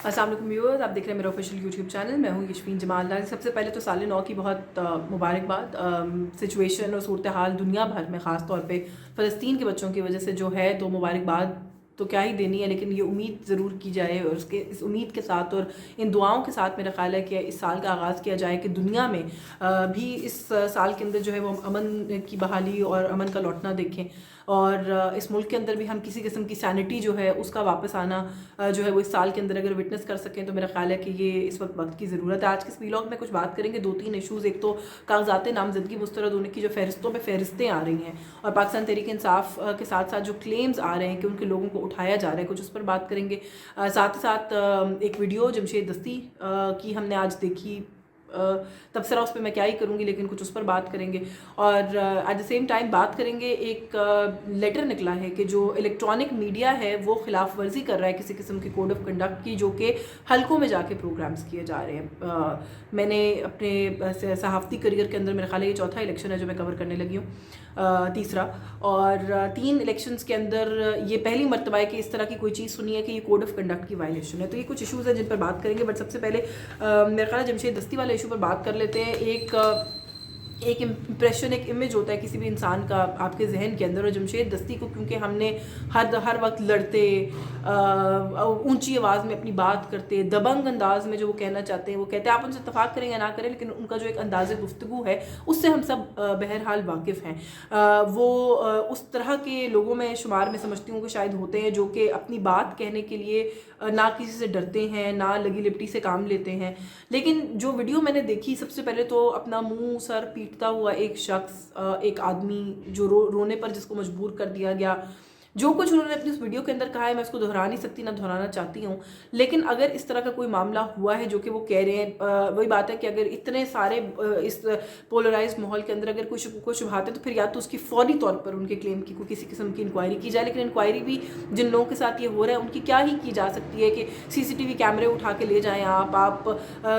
अस्सलाम वालेकुम व्यूअर्स, आप देख रहे हैं मेरा ऑफिशियल यूट्यूब चैनल। मैं हूँ यशफीन जमाल। सबसे पहले तो साल नौ की बहुत मुबारकबाद। सिचुएशन और सूरत हाल दुनिया भर में ख़ास तौर पे फ़लस्तीन के बच्चों की वजह से जो है, तो मुबारकबाद तो क्या ही देनी है, लेकिन ये उम्मीद ज़रूर की जाए और उसके इस उम्मीद के साथ और इन दुआओं के साथ मेरा ख़्याल है कि इस साल का आगाज़ किया जाए कि दुनिया में भी इस साल के अंदर जो है वो अमन की बहाली और अमन का लौटना देखें, और इस मुल्क के अंदर भी हम किसी किस्म की सैनिटी जो है उसका वापस आना जो है वो इस साल के अंदर अगर विटनेस कर सकें तो मेरा ख्याल है कि ये इस वक्त की ज़रूरत है। आज के इस व्लॉग में कुछ बात करेंगे 2-3 इशूज़। एक तो कागजात नामजदगी मुस्तरद होने की जो फहरिस्तों में फहरिस्तें आ रही हैं, और पाकिस्तान तहरीक इंसाफ के साथ साथ जो क्लेम्स आ रहे हैं कि उनके लोगों को उठाया जा रहा है, कुछ उस पर बात करेंगे। साथ ही साथ एक वीडियो जमशेद दस्ती की हमने आज देखी, तबसरा उस पर मैं क्या ही करूँगी, लेकिन कुछ उस पर बात करेंगे। और एट द सेम टाइम बात करेंगे, एक लेटर निकला है कि जो इलेक्ट्रॉनिक मीडिया है वो खिलाफ वर्जी कर रहा है किसी किस्म के कोड ऑफ कंडक्ट की, जो कि हलकों में जाके प्रोग्राम्स किए जा रहे हैं। मैंने अपने सहाफ़ती करियर के अंदर मेरा ख्याल है ये चौथा इलेक्शन है जो मैं कवर करने लगी हूँ, तीसरा। और 3 इलेक्शंस के अंदर ये पहली मरतबा है कि इस तरह की कोई चीज़ सुनी है कि ये कोड ऑफ कंडक्ट की वायलेशन है। तो ये कुछ इशूज़ हैं जिन पर बात करेंगे, बट सबसे पहले मेरा ख्याल है जमशेद दस्ती वाले इशू पर बात कर लेते हैं। एक इम्प्रेशन, एक इमेज होता है किसी भी इंसान का आपके जहन के अंदर, और जमशेद दस्ती को क्योंकि हमने हर वक्त लड़ते, ऊंची आवाज़ में अपनी बात करते, दबंग अंदाज में जो वो कहना चाहते हैं वो कहते हैं, आप उनसे इत्तफाक करें या ना करें, लेकिन उनका जो एक अंदाज़ गुफ्तगू है उससे हम सब बहरहाल वाकिफ़ हैं। वो उस तरह के लोगों में शुमार में समझती हूँ कि शायद होते हैं जो कि अपनी बात कहने के लिए ना किसी से डरते हैं, ना लगी लिपटी से काम लेते हैं। लेकिन जो वीडियो मैंने देखी, सबसे पहले तो अपना मुंह सर पीटता हुआ एक शख्स, एक आदमी जो रोने पर जिसको मजबूर कर दिया गया, जो कुछ उन्होंने अपनी उस वीडियो के अंदर कहा है मैं उसको दोहरा नहीं सकती, ना दोहराना चाहती हूँ। लेकिन अगर इस तरह का कोई मामला हुआ है जो कि वो कह रहे हैं, वही बात है कि अगर इतने सारे इस पोलराइज माहौल के अंदर अगर कोई शुबहात है, तो फिर या तो उसकी फौरी तौर पर उनके क्लेम की कोई किसी किस्म की इंक्वायरी की जाए। लेकिन इंक्वायरी भी जिन लोगों के साथ ये हो रहा है उनकी क्या ही की जा सकती है कि CCTV कैमरे उठा के ले जाएँ आप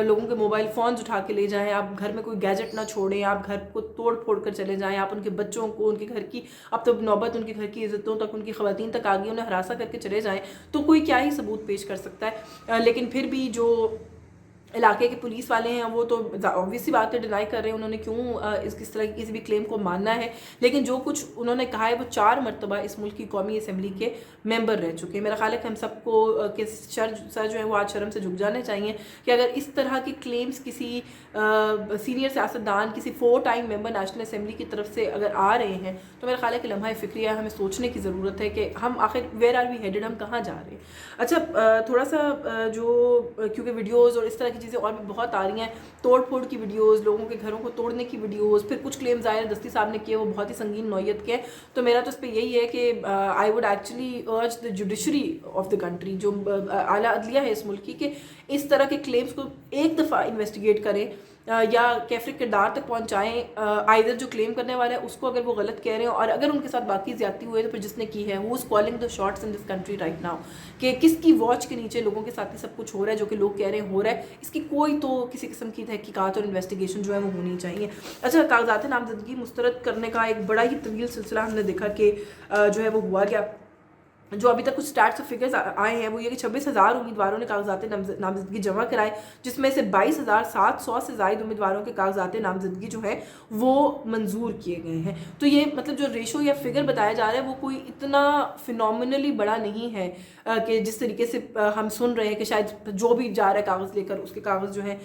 लोगों के मोबाइल फ़ोन्स उठा के ले जाएँ, आप घर में कोई गैजेट ना छोड़ें, आप घर को तोड़ फोड़ कर चले जाएँ, आप उनके बच्चों को, उनके घर की, अब तो नौबत उनके घर की इज़्ज़तों तक, उनकी ख़वातीन तक आ गई, उन्हें हरासा करके चले जाएं, तो कोई क्या ही सबूत पेश कर सकता है। लेकिन फिर भी जो इलाके के पुलिस वाले हैं वो तो ऑब्वियस सी बात है डिनाई कर रहे हैं, उन्होंने क्यों इस तरह की किसी भी क्लेम को मानना है। लेकिन जो कुछ उन्होंने कहा है वो 4 मरतबा इस मुल्क की कौमी असम्बली के मेंबर रह चुके हैं। मेरा ख्याल है कि हम सबको के सर जो है वो आज शर्म से झुक जाने चाहिए कि अगर इस तरह के क्लेम्स किसी सीनियर सियासतदान, किसी 4 टाइम मेंबर नेशनल असम्बली की तरफ से अगर आ रहे हैं, तो मेरा ख्याल है कि लम्हा फ़िक्रिया हमें सोचने की ज़रूरत है कि हम आखिर वेयर आर वी हेडेड, हम कहाँ जा रहे हैं। अच्छा, थोड़ा सा जो क्योंकि वीडियोज़ और इस तरह की चीज़ें और भी बहुत आ रही हैं, तोड़ फोड़ की वीडियोज़, लोगों के घरों को तोड़ने की वीडियोज़, फिर कुछ क्लेम्स आए दस्ती साहब ने किए वो बहुत ही संगीन नौयत के। तो मेरा तो इस पर यही है कि आई वुड एक्चुअली अर्ज the judiciary of the country, जो आला अदलिया है इस मुल्क की, कि इस तरह के क्लेम्स को एक दफ़ा इन्वेस्टिगेट करें या कैफरे किरदार तक पहुँचाएँ। आइदर जो क्लेम करने वाला है उसको अगर वो गलत कह रहे हैं, और अगर उनके साथ बाकी ज़्यादती हुई है तो फिर जिसने की है, who is calling the shots in this country right now, कि किसकी वॉच के नीचे लोगों के साथ ही सब कुछ हो रहा है जो कि लोग कह रहे हैं हो रहा है, इसकी कोई तो किसी किस्म की तहकीकात और इन्वेस्टिगेशन जो है वो होनी चाहिए। अच्छा, कागजात नामजदगी मुस्तरद करने का एक बड़ा ही तवील सिलसिला हमने देखा कि जो है वो हुआ क्या। जो अभी तक कुछ स्टैट्स और फिगर्स आए हैं वो ये कि 26,000 उम्मीदवारों ने कागजात नामजदगी जमा कराए, जिसमें से 22,700 से ज़ायद उम्मीदवारों के कागजात नामजदगी जो है वो मंजूर किए गए हैं। तो ये मतलब जो रेशो या फिगर बताया जा रहा है वो कोई इतना फिनोमिनली बड़ा नहीं है कि जिस तरीके से हम सुन रहे हैं कि शायद जो भी जा रहा है कागज़ लेकर उसके कागज़ जो हैं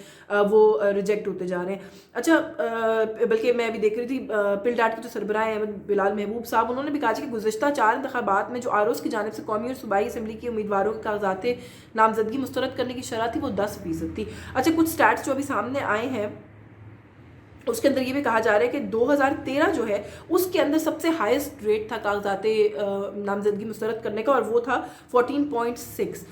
वो रिजेक्ट होते जा रहे हैं। अच्छा, बल्कि मैं अभी देख रही थी पिल डाट के जो सरबराह हैं बिलाल महबूब साहब, उन्होंने भी कहा कि गुज़श्ता 4 इंतखाबात में जो आरोज़ की जानिब से कौमी और सूबाई असम्बली की उम्मीदवारों के कागजात नामजदगी मुस्तरद करने की शरह थी वो 10% थी। अच्छा, कुछ स्टैट्स जो अभी सामने आए हैं उसके अंदर ये भी कहा जा रहा है कि 2013 जो है उसके अंदर सबसे हाईएस्ट रेट था कागजात नामजदगी मुस्तरद करने का, और वो था 14.6।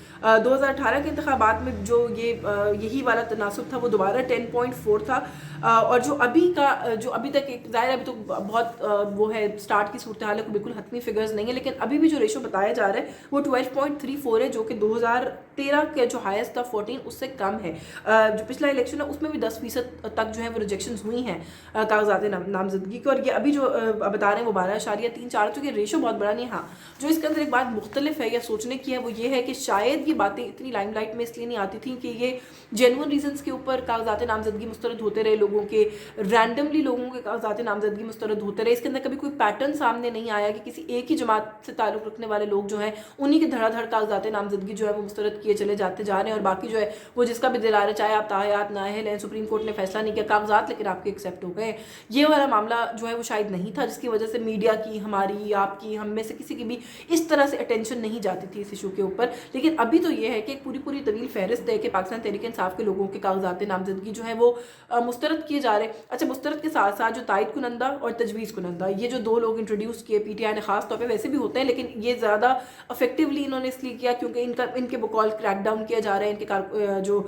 2018 के इंतखाबात में जो यही वाला तनासब था वो दोबारा 10.4 था। और जो अभी तक एक ज़ाहिर अभी तो बहुत वो है स्टार्ट की सूरत हाल है, बिल्कुल हतमी फिगर्स नहीं है, लेकिन अभी भी जो रेशो बताया जा रहा है वो 12.34 है, जो कि 2013 का जो हाईएस्ट था 14 उससे कम है। जो पिछला इलेक्शन है उसमें भी 10% तक जो है वो रिजेक्शन हुई हैं कागजात नामजदगी की, और ये अभी जो बता रहे हैं वो 12.34, तो ये रेशो बहुत बड़ा नहीं है। हाँ, जो इसके अंदर एक बात मुख्तलिफ है या सोचने की है वो ये है कि शायद ये बातें इतनी लाइमलाइट में इसलिए नहीं आती थी कि ये जेन्युइन रीजंस के ऊपर कागजात नामजदगी मुस्तरद होते रहे लोगों के, रैंडमली लोगों के कागजात नामजदगी मुस्तरद होते रहे। इसके अंदर कभी कोई पैटर्न सामने नहीं आया कि किसी एक ही जमात से ताल्लुक़ रखने वाले लोग जो हैं उन्हीं के धड़ाधड़ कागजात नामजदगी जो है वो मुस्तरद किए चले जाते जा रहे हैं, और बाकी जो है वो जिसका भी दिल आ रहा है, चाहे आप ताहयात नाअहल हैं, सुप्रीम कोर्ट ने फैसला नहीं किया, कागजात लेकिन आपके एक्सेप्ट हो गए। ये वाला मामला जो है वो शायद नहीं था, जिसकी वजह से मीडिया की, हमारी, आपकी, हम में से किसी की भी इस तरह से अटेंशन नहीं जाती थी इस इशू के ऊपर। लेकिन अभी तो ये है कि एक पूरी तवील फहरिस्त है कि पाकिस्तान तहरीक इंसाफ के लोगों के कागजात नामजदगी जो है वो मुस्तरद किए जा रहे हैं। अच्छा, मुस्तरद के साथ साथ जो ताइद कुनंदा और तजवीज़ कुनंदा, ये जो दो लोग इंट्रोड्यूस किए पीटीआई ने, खास तौर पे वैसे भी होते हैं लेकिन ये ज़्यादा इफेक्टिवली इन्होंने इसलिए किया क्योंकि इनके बकौल क्रैकडाउन किया जा रहा है, इनके जो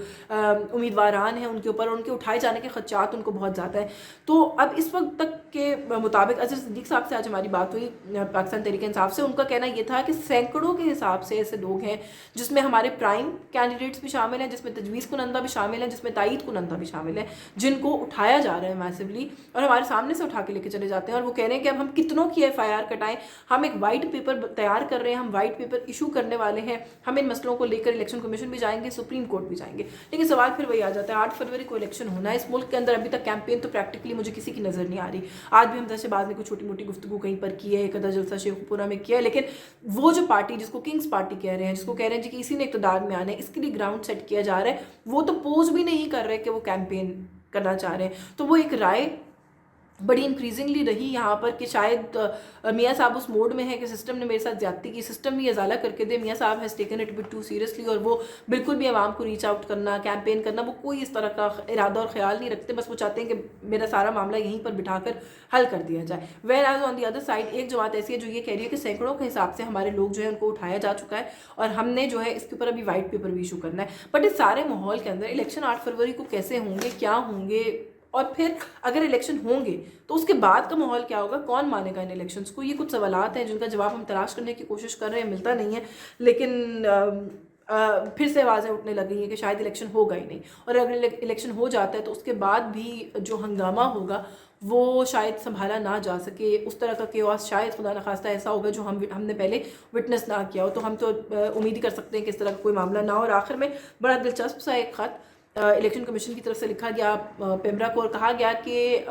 उम्मीदवारान हैं उनके ऊपर, उनके उठाए जाने के खदशात उनको बहुत ज़्यादा है। तो अब इस वक्त तक के मुताबिक अजहर सिद्दीक साहब से आज हमारी बात हुई पाकिस्तान तहरीक इंसाफ से, उनका कहना ये था कि सैकड़ों के हिसाब से ऐसे लोग हैं जिसमें हमारे प्राइम कैंडिडेट्स भी शामिल हैं, जिसमें तजवीज़ कुनंदा भी शामिल है, जिसमें तायीद कुनंदा भी शामिल है, जिनको उठाया जा रहा है मैसिवली और हमारे सामने से उठा के लेके चले जाते हैं। और वो कह रहे हैं कि अब हम कितनों की FIR कटाएं, हम एक वाइट पेपर तैयार कर रहे हैं, हम वाइट पेपर इशू करने वाले हैं, हम इन मसलों को लेकर इलेक्शन कमीशन भी जाएंगे, सुप्रीम कोर्ट भी जाएंगे। लेकिन सवाल फिर वही आ जाता है, 8 फरवरी को इलेक्शन होना है इस मुल्क के अंदर, अभी तक कैंपेन तो प्रैक्टिकली मुझे किसी की नज़र नहीं आ रही। आज भी हमजा शहबाज ने कुछ छोटी मोटी गुफ्तगू कहीं पर की है, एक अदा जलसा शेखपुरा में किया है, लेकिन वो जो पार्टी जिसको किंग्स पार्टी कह रहे हैं, जिसको कह रहे हैं जी कि इसी ने इक़्तिदार में आना है, इसके लिए ग्राउंड सेट किया जा रहा है, वो तो पोज भी नहीं कर रहे कि वो कैंपेन करना चाह रहे हैं। तो वो एक राय बड़ी इंक्रीजिंगली रही यहाँ पर कि शायद मियाँ साहब उस मोड में है कि सिस्टम ने मेरे साथ ज्यादती की, सिस्टम भी अजाला करके दे, मियाँ साहब has taken it bit too seriously, और वो बिल्कुल भी आवाम को रीच आउट करना, कैंपेन करना, वो कोई इस तरह का इरादा और ख्याल नहीं रखते। बस वो चाहते हैं कि मेरा सारा मामला यहीं पर बिठाकर हल कर दिया जाए। Whereas on the other side एक जमात ऐसी है जो ये कह रही है कि सैकड़ों के हिसाब से हमारे लोग जो है उनको उठाया जा चुका है और हमने जो है इसके ऊपर अभी वाइट पेपर भी इशू करना है। बट इस सारे माहौल के अंदर इलेक्शन 8 फरवरी को कैसे होंगे, क्या होंगे, और फिर अगर इलेक्शन होंगे तो उसके बाद का माहौल क्या होगा, कौन मानेगा इन इलेक्शंस को, ये कुछ सवालात हैं जिनका जवाब हम तलाश करने की कोशिश कर रहे हैं, मिलता नहीं है। लेकिन फिर से आवाज़ें उठने लगी हैं कि शायद इलेक्शन होगा ही नहीं, और अगर इलेक्शन हो जाता है तो उसके बाद भी जो हंगामा होगा वो शायद संभाला ना जा सके। उस तरह का केओस शायद खुदा न खास्ता ऐसा होगा जो हमने पहले विटनेस ना किया हो। तो हम तो उम्मीद ही कर सकते हैं कि इस तरह का कोई मामला ना हो। और आखिर में बड़ा दिलचस्प सा एक ख़त इलेक्शन कमीशन की तरफ से लिखा गया पेमरा को, और कहा गया कि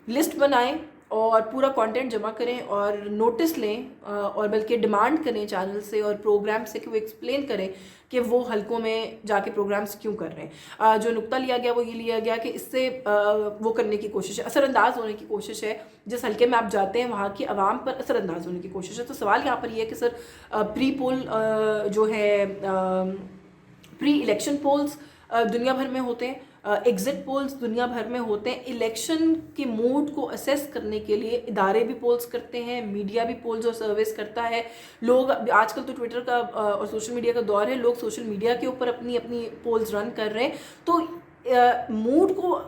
लिस्ट बनाएं और पूरा कंटेंट जमा करें और नोटिस लें और बल्कि डिमांड करें चैनल से और प्रोग्राम से कि वो एक्सप्लेन करें कि वो हलकों में जाके प्रोग्राम्स क्यों कर रहे हैं। जो नुक्ता लिया गया वो ये लिया गया कि इससे वो करने की कोशिश है, असरअंदाज होने की कोशिश है, जिस हलके में आप जाते हैं वहाँ की आवाम पर असरअंदाज होने की कोशिश है। तो सवाल यहाँ पर ये है कि सर प्री पोल जो है प्री इलेक्शन पोल्स दुनिया भर में होते हैं, एग्जिट पोल्स दुनिया भर में होते हैं, इलेक्शन के मूड को असेस करने के लिए इदारे भी पोल्स करते हैं, मीडिया भी पोल्स और सर्वेस करता है। लोग आजकल तो ट्विटर का और सोशल मीडिया का दौर है, लोग सोशल मीडिया के ऊपर अपनी अपनी पोल्स रन कर रहे हैं। तो मूड को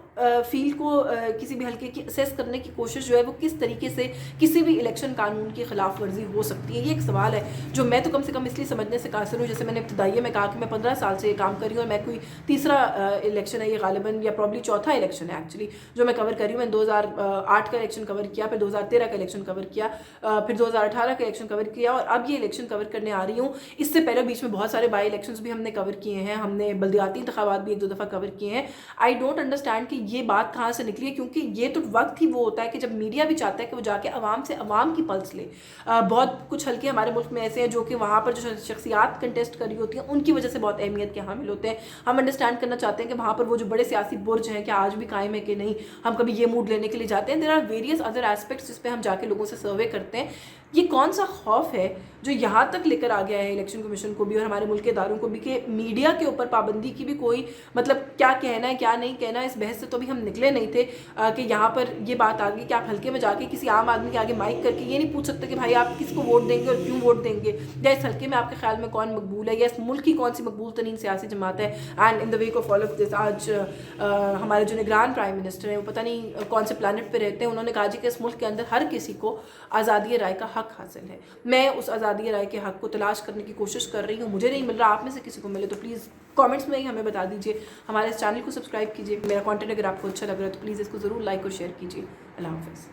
फील को किसी भी हल्के की असेस करने की कोशिश जो है वो किस तरीके से किसी भी इलेक्शन कानून की खिलाफ वर्जी हो सकती है, ये एक सवाल है जो मैं तो कम से कम इसलिए समझने से कासिर हूँ। जैसे मैंने इब्तदाइये में कहा कि मैं 15 साल से ये काम कर रही हूँ और मैं कोई तीसरा इलेक्शन है ये गालिबन, या प्रॉब्ली चौथा इलेक्शन है एक्चुअली जो मैं कवर कर रही हूँ। मैंने 2008 का इलेक्शन कवर किया, फिर 2013 का इलेक्शन कवर किया, फिर 2018 का इलेक्शन कवर किया, और अब ये इलेक्शन कवर करने आ रही हूँ। इससे पहले बीच में बहुत सारे बाई इलेक्शंस भी हमने कवर किए हैं, हमने बल्दियाती इंतखाबात भी 1-2 दफ़ा कवर किए हैं। आई डोंट अंडरस्टैंड कि ये बात कहाँ से निकली है, क्योंकि ये तो वक्त ही वो होता है कि जब मीडिया भी चाहता है कि वो जाके आवाम से आवाम की पल्स ले। बहुत कुछ हल्के हमारे मुल्क में ऐसे हैं जो कि वहाँ पर जो शख्सियात कंटेस्ट कर रही होती हैं उनकी वजह से बहुत अहमियत के हामिल होते हैं। हम अंडरस्टैंड करना चाहते हैं कि वहाँ पर वो जो बड़े सियासी बुर्ज हैं क्या आज भी कायम है कि नहीं, हम कभी ये मूड लेने के लिए जाते हैं। There are various other aspects जिस पे हम जाके लोगों से सर्वे करते हैं। ये कौन सा खौफ है जो यहाँ तक लेकर आ गया है इलेक्शन कमीशन को भी और हमारे मुल्क के इदारों को भी कि मीडिया के ऊपर पाबंदी की भी कोई मतलब क्या कहना है क्या नहीं कहना है, इस बहस से तो भी हम निकले नहीं थे कि यहाँ पर ये बात आ गई कि आप हल्के में जाके किसी आम आदमी के आगे माइक करके ये नहीं पूछ सकते कि भाई आप किसको वोट देंगे और क्यों वोट देंगे, या इस हल्के में आपके ख्याल में कौन मकबूल है, या इस मुल्क की कौन सी मकबूल तरीन सियासी जमात है। And in the wake of all of this आज हमारे जो निगरान प्राइम मिनिस्टर हैं वो पता नहीं कौन से प्लानट पर रहते हैं, उन्होंने कहा जी कि इस मुल्क के अंदर हर किसी को आज़ादी राय का हक حق حاصل ہے. میں اس آزادی رائے کے حق کو تلاش کرنے کی کوشش کر رہی ہوں. مجھے نہیں مل رہا, آپ میں سے کسی کو ملے تو پلیز کامنٹس میں ہی ہمیں بتا دیجیے. ہمارے اس چینل کو سبسکرائب کیجیے. میرا کانٹینٹ اگر آپ کو اچھا لگ رہا ہے تو پلیز اس کو ضرور لائک اور شیئر کیجیے. اللہ حافظ.